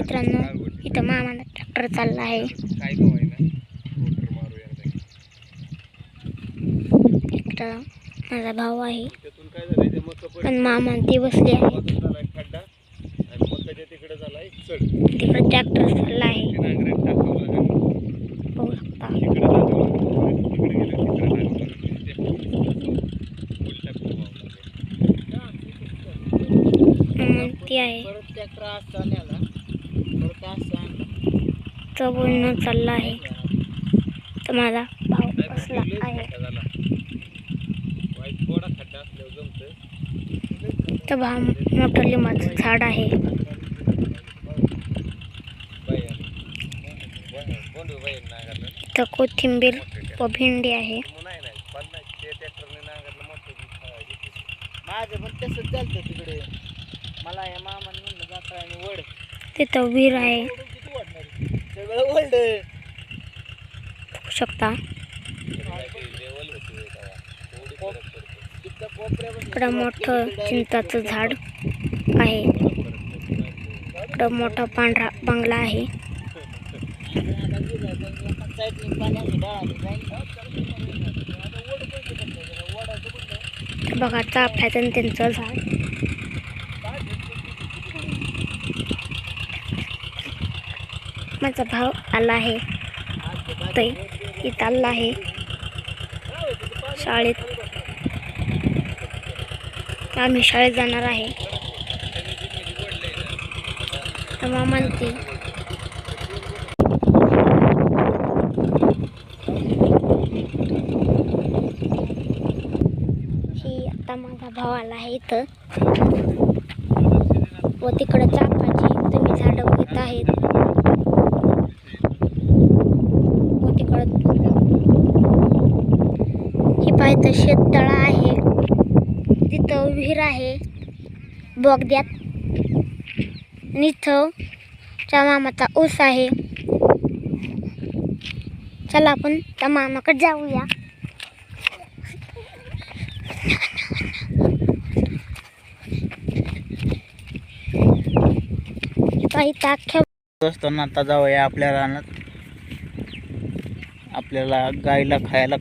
मित्रांनो, इथं मामाला ट्रॅक्टर चालला आहे. इकडं माझा भाऊ आहे आणि मामा ते बसले आहे. तिकडे ट्रॅक्टर चालला आहे, बघू शकता. ती आहे तो बोलणं चालला आहे. तर माझा भाऊ बसला आहे. तर मोठं लिंबाचं झाड आहे. तर कोथिंबीर व भेंडी आहे. तिथं विहीर आहे, बघू शकता. इकडं मोठं चिंचाचं झाड आहे. इकडं मोठा पांढरा बंगला आहे. बघा चाफ्याचं त्यांचं झाड. माझा भाऊ आला आहे, ते इथं आला आहे शाळेत. आम्ही शाळेत जाणार आहे. मामांती ही आता माझा भाऊ आला आहे इथं. व तिकडं चापाची तुम्ही झाडं बघत आहेत. व तिकडं ही पाहिजे शेततळा आहे. तिथं विहीर आहे बोगद्यात. आणि इथं त्या मामाचा ऊस आहे. चला आपण त्या मामाकडे जाऊया. असताना आता जाऊया आपल्या रानात. आपल्याला गाईला खायला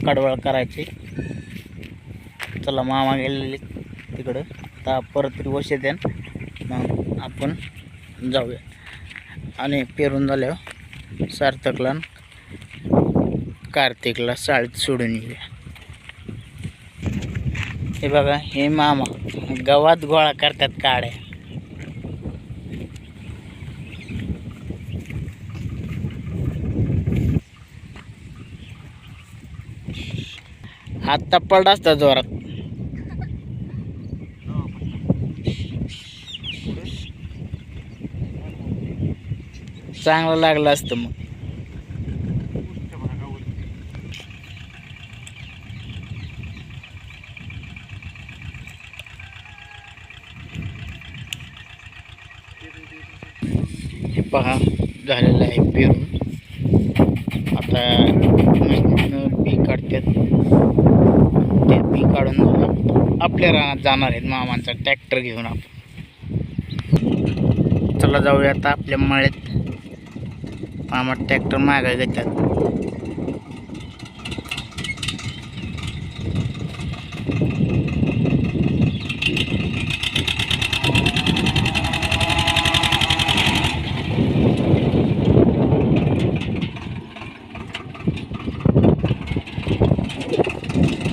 कडवळ करायची. चला मामा गेलेले तिकडं. आता परत वर्ष द्या, मग आपण जाऊया. आणि पेरून झाल्यावर सार्थकला कार्तिकला शाळेत सोडून येऊया. हे बघा, हे मामा गावात गोळा करतात काड्या. आता पडला असता जोरात. चांगलं लागलं असतं मग. हे पहा, झालेलं आहे पेरून. आता पीक काढतात. ते पीक काढून आपल्या रानात जाणार आहेत मामांचा ट्रॅक्टर घेऊन. आपण चला जाऊया आता आपल्या मळ्यात. मामा ट्रॅक्टर मागाय घेतात.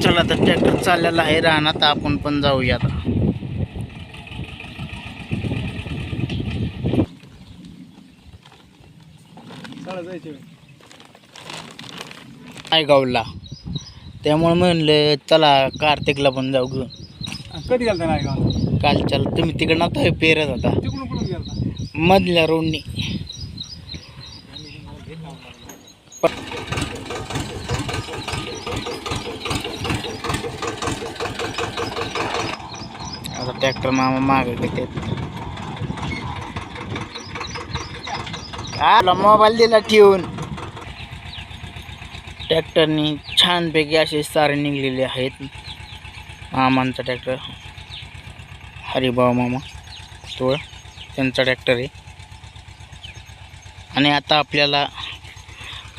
चला तर ट्रॅक्टर चाललेला आहे रानात. आपण पण जाऊया आता. नायगावला, त्यामुळे म्हणलं चला कार्तिकला पण जाऊ घेऊन. कधी गेलता नायगाव? काल चला. तुम्ही तिकडे नव्हता पेरत होता मधल्या रोडनी. आता ट्रॅक्टर मामा मागे घेतात. आला मोबाईल दिला ठेवून. ट्रॅक्टरनी छानपैकी असे सारे निघलेले आहेत. मामांचा ट्रॅक्टर हरिभाऊ मामा तोळ त्यांचा ट्रॅक्टर आहे. आणि आता आपल्याला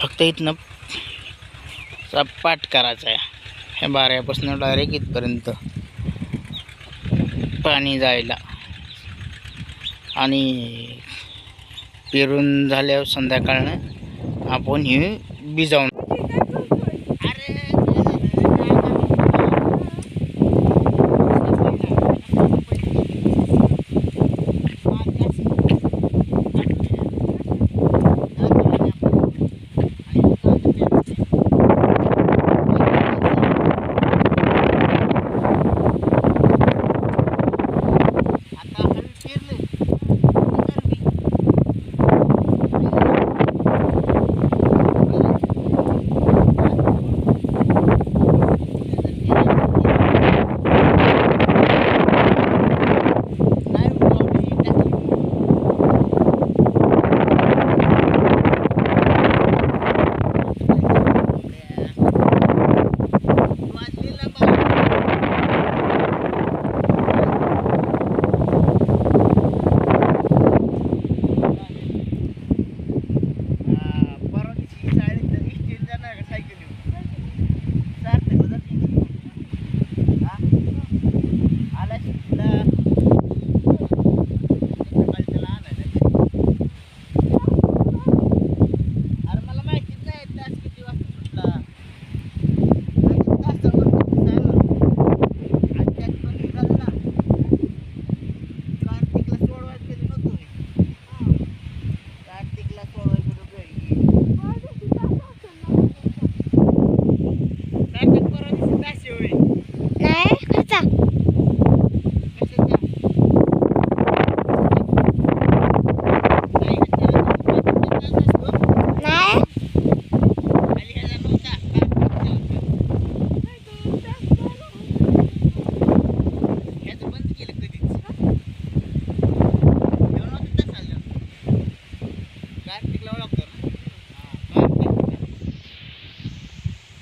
फक्त इथनं पाठ करायचा आहे. हे बाऱ्यापासून डायरेक्ट इथपर्यंत पाणी जायला. आणि पेरून झाल्यावर संध्याकाळनं आपण हे भिजावून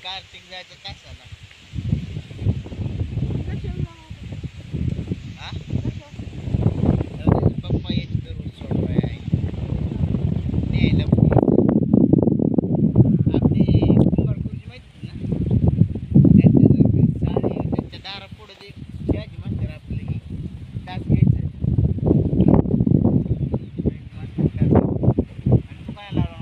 कार्तिक जायचं तासाला. पप्पा यायचे दररोज सोडवाय न्यायला आपली कुंभारपूरची माहिती ना त्यांच्या दारा पुढे जे शिवाजी मास्तर आपलं ही तास घ्यायचं आणि तू काय लावला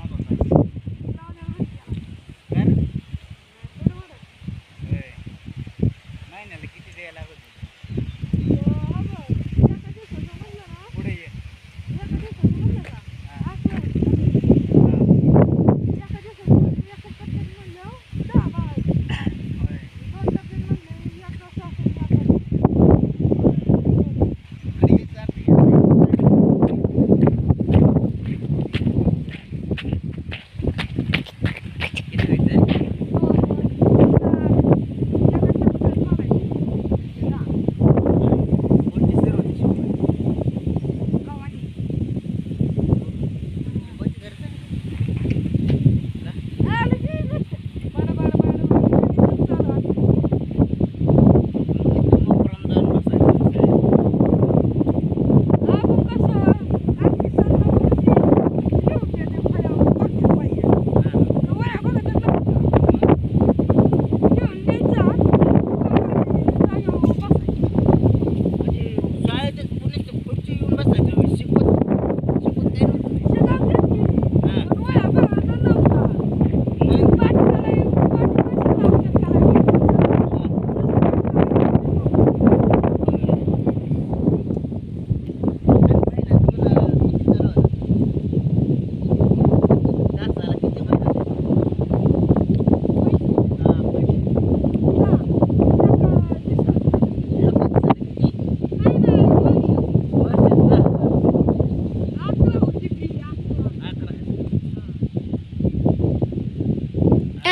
महिन्याला किती द्यायला लागत पुढे ये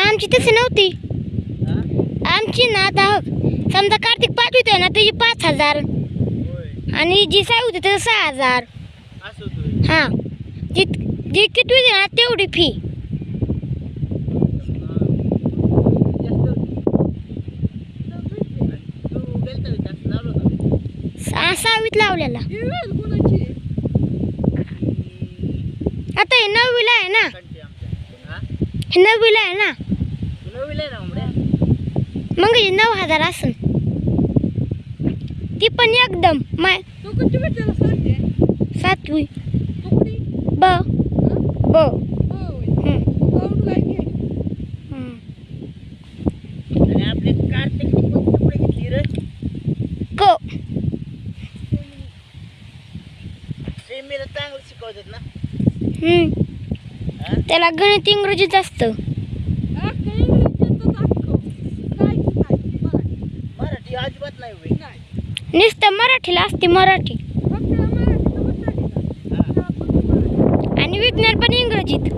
आमची तशी नव्हती. आमची ना आता समजा कार्तिक पाठवतोय ना त्याची 5,000 आणि जी साई होती त्याचं 6,000. हां जी किती होती ना तेवढी फी. सहावीत लावलेला. आता हे 9वीला आहे ना, कंटी आमच्या हा हे 9वीला आहे ना, तुला विलय ना उमड्या मग हे 9,000 असन. ती पण एकदम माय तू कुठे भेटला सांगते 7वी तू कुठे ब ब होय काउंट काय घे आणि आपले कार्तिक पुढे घेतली रे क सेमीला चांगलं शिकवतात ना हा? त्याला गणित इंग्रजीत असतं. मराठी अजिबात नाही होय. नुसतं मराठीला असते मराठी हा. आणि विज्ञान पण इंग्रजीत.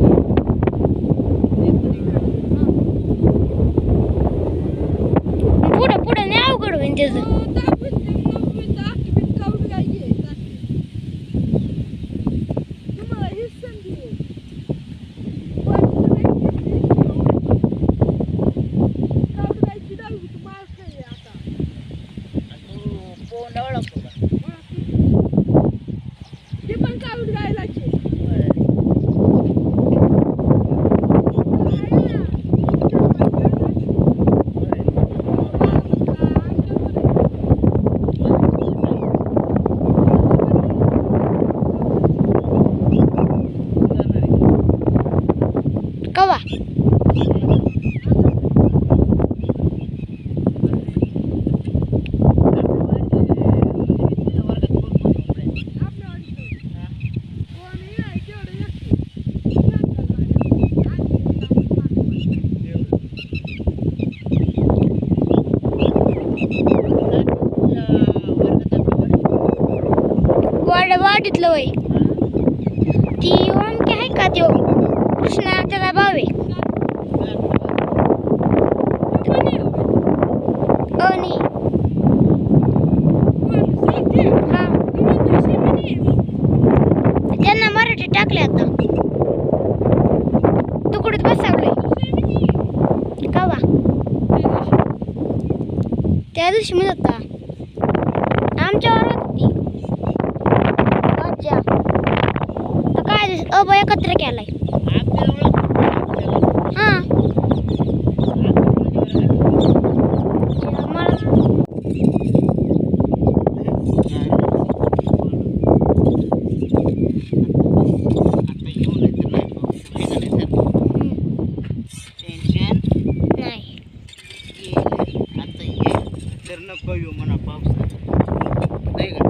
पुढं पुढं नाही अवघड होईल त्याचं. आणि तू पोहणं ओळखतो का कवा वाढीतलं वय ती ओमके आहे का त्यो कृष्णा त्याचा भाव आहे. आणि हा त्यांना मराठी टाकले आता. तू कुठे बसावलंय कवा त्या दिवशी म्हणत होता आमच्या वरात होती अच्छा तर काय अब एकत्र केलाय. आपल्याला ओळखतो हा मला टेन्शन नाही आता ये तर नको येऊ म्हणा पावसात नाही का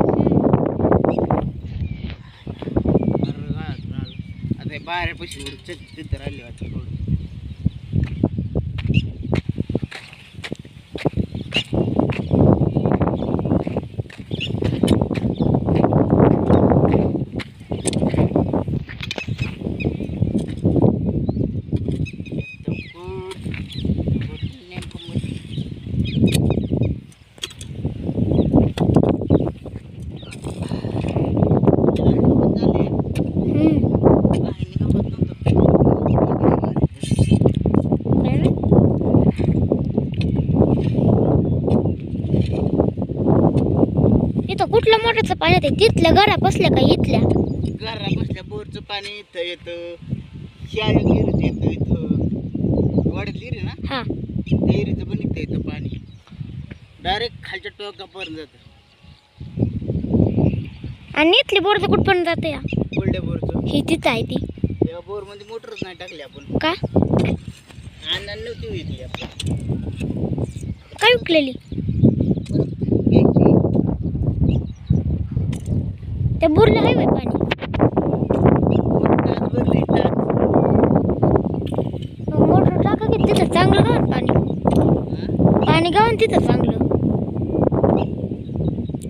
आता बाहेरपाशी उडत तिथं राहिली वाटतं थोडं इथं कुठलं मोठ्याचं पाणी येते तिथल्या घरा बसल्या का इथल्या घरा बसल्या बोरचं पाणी इथं येतं शाळा विहिरीत येतं इथं वाड्यात विहीर आहे ना हा त्या विहिरीचं पण इथं येतं पाणी डायरेक्ट खालच्या टोकापर्यंत जातं आणि इथली बोरचं कुठपर्यंत जाते या कोल्ड्या बोरचं ही तिथं आहे ती तेव्हा बोरमध्ये मोटरच नाही टाकली आपण का आणणार नव्हती विकली आपण काय विकलेली घ्यायची त्या बोरला आहे बाई पाणी टाक भरली टाक मोटर टाका की तिथं चांगलं गावन पाणी पाणी गावन तिथं चांगलं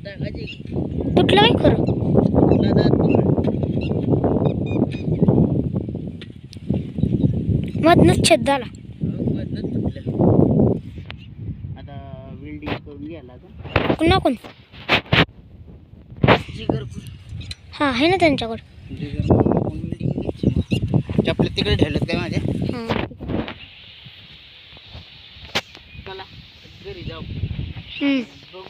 टाकायची तुटलं काय खरं तुला दात मधनच छेद झाला आता वेल्डिंग करून घ्यायला का कुणाकून जिगर हा आहे ना त्यांच्याकडं जिगर वेल्डिंग घ्यायची मग आपल्या तिकडे ठेवलं काय माझ्या हां चला घरी जाऊ हम्म. बघू